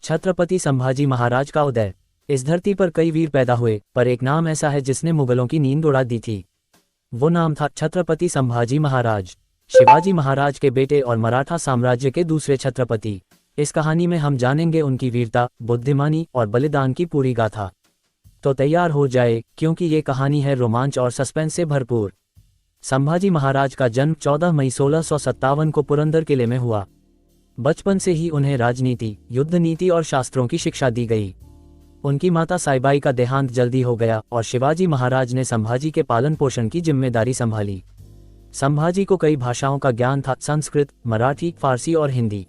छत्रपति संभाजी महाराज का उदय। इस धरती पर कई वीर पैदा हुए, पर एक नाम ऐसा है जिसने मुगलों की नींद उड़ा दी थी। वो नाम था छत्रपति संभाजी महाराज, शिवाजी महाराज के बेटे और मराठा साम्राज्य के दूसरे छत्रपति। इस कहानी में हम जानेंगे उनकी वीरता, बुद्धिमानी और बलिदान की पूरी गाथा। तो तैयार हो जाए, क्योंकि ये कहानी है रोमांच और सस्पेंस से भरपूर। संभाजी महाराज का जन्म 14 मई 1657 को पुरंदर किले में हुआ। बचपन से ही उन्हें राजनीति, युद्ध नीति और शास्त्रों की शिक्षा दी गई। उनकी माता साईबाई का देहांत जल्दी हो गया और शिवाजी महाराज ने संभाजी के पालन पोषण की जिम्मेदारी संभाली। संभाजी को कई भाषाओं का ज्ञान था, संस्कृत, मराठी, फारसी और हिंदी।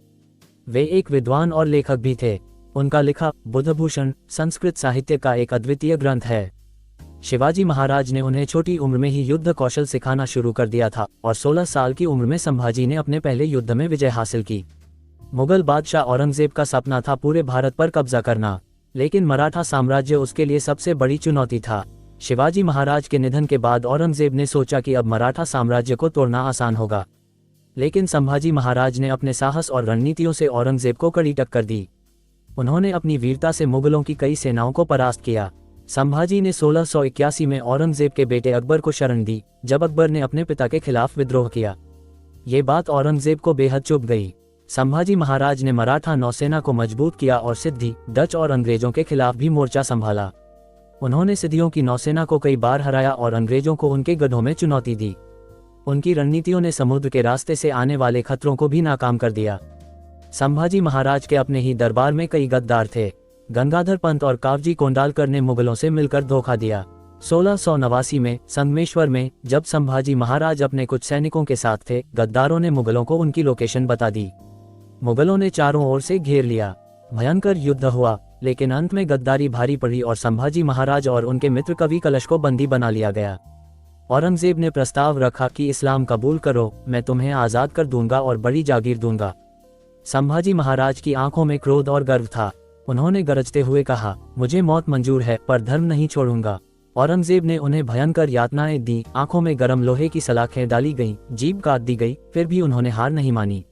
वे एक विद्वान और लेखक भी थे। उनका लिखा बुधभूषण संस्कृत साहित्य का एक अद्वितीय ग्रंथ है। शिवाजी महाराज ने उन्हें छोटी उम्र में ही युद्ध कौशल सिखाना शुरू कर दिया था और 16 साल की उम्र में संभाजी ने अपने पहले युद्ध में विजय हासिल की। मुगल बादशाह औरंगजेब का सपना था पूरे भारत पर कब्जा करना, लेकिन मराठा साम्राज्य उसके लिए सबसे बड़ी चुनौती था। शिवाजी महाराज के निधन के बाद औरंगजेब ने सोचा कि अब मराठा साम्राज्य को तोड़ना आसान होगा, लेकिन संभाजी महाराज ने अपने साहस और रणनीतियों से औरंगजेब को कड़ी टक्कर दी। उन्होंने अपनी वीरता से मुगलों की कई सेनाओं को परास्त किया। संभाजी ने 1681 में औरंगजेब के बेटे अकबर को शरण दी, जब अकबर ने अपने पिता के खिलाफ विद्रोह किया। ये बात औरंगजेब को बेहद चुभ गई। संभाजी महाराज ने मराठा नौसेना को मजबूत किया और सिद्धी, डच और अंग्रेजों के खिलाफ भी मोर्चा संभाला। उन्होंने सिद्धियों की नौसेना को कई बार हराया और अंग्रेजों को उनके गढ़ों में चुनौती दी। उनकी रणनीतियों ने समुद्र के रास्ते से आने वाले खतरों को भी नाकाम कर दिया। संभाजी महाराज के अपने ही दरबार में कई गद्दार थे। गंगाधर पंत और कावजी कोंडालकर ने मुगलों से मिलकर धोखा दिया। 1689 में संगमेश्वर में जब संभाजी महाराज अपने कुछ सैनिकों के साथ थे, गद्दारों ने मुगलों को उनकी लोकेशन बता दी। मुगलों ने चारों ओर से घेर लिया। भयंकर युद्ध हुआ, लेकिन अंत में गद्दारी भारी पड़ी और संभाजी महाराज और उनके मित्र कवि कलश को बंदी बना लिया गया। औरंगजेब ने प्रस्ताव रखा कि इस्लाम कबूल करो, मैं तुम्हें आज़ाद कर दूंगा और बड़ी जागीर दूंगा। संभाजी महाराज की आंखों में क्रोध और गर्व था। उन्होंने गरजते हुए कहा, मुझे मौत मंजूर है पर धर्म नहीं छोड़ूंगा। औरंगजेब ने उन्हें भयंकर यातनाएं दी, आंखों में गर्म लोहे की सलाखें डाली गईं, जीभ काट दी गई, फिर भी उन्होंने हार नहीं मानी।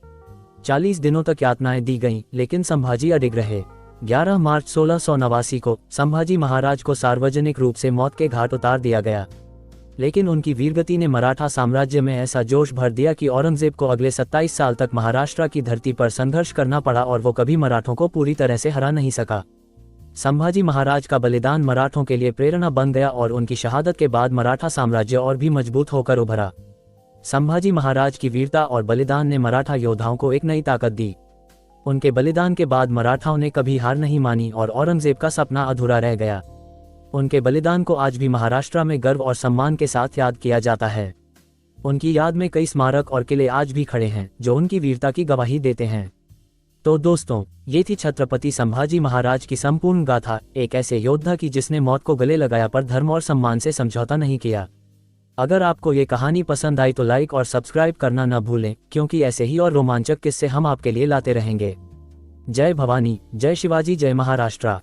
40 दिनों तक यातनाएं दी गईं, लेकिन संभाजी अडिग रहे। 11 मार्च 1689 को संभाजी महाराज को सार्वजनिक रूप से मौत के घाट उतार दिया गया, लेकिन उनकी वीरगति ने मराठा साम्राज्य में ऐसा जोश भर दिया कि औरंगजेब को अगले 27 साल तक महाराष्ट्र की धरती पर संघर्ष करना पड़ा और वो कभी मराठों को पूरी तरह से हरा नहीं सका। संभाजी महाराज का बलिदान मराठों के लिए प्रेरणा बन गया और उनकी शहादत के बाद मराठा साम्राज्य और भी मजबूत होकर उभरा। संभाजी महाराज की वीरता और बलिदान ने मराठा योद्धाओं को एक नई ताकत दी। उनके बलिदान के बाद मराठाओं ने कभी हार नहीं मानी और औरंगजेब का सपना अधूरा रह गया। उनके बलिदान को आज भी महाराष्ट्र में गर्व और सम्मान के साथ याद किया जाता है। उनकी याद में कई स्मारक और किले आज भी खड़े हैं जो उनकी वीरता की गवाही देते हैं। तो दोस्तों, ये थी छत्रपति संभाजी महाराज की संपूर्ण गाथा, एक ऐसे योद्धा की जिसने मौत को गले लगाया पर धर्म और सम्मान से समझौता नहीं किया। अगर आपको ये कहानी पसंद आई तो लाइक और सब्सक्राइब करना न भूलें, क्योंकि ऐसे ही और रोमांचक किस्से हम आपके लिए लाते रहेंगे। जय भवानी, जय शिवाजी, जय महाराष्ट्र।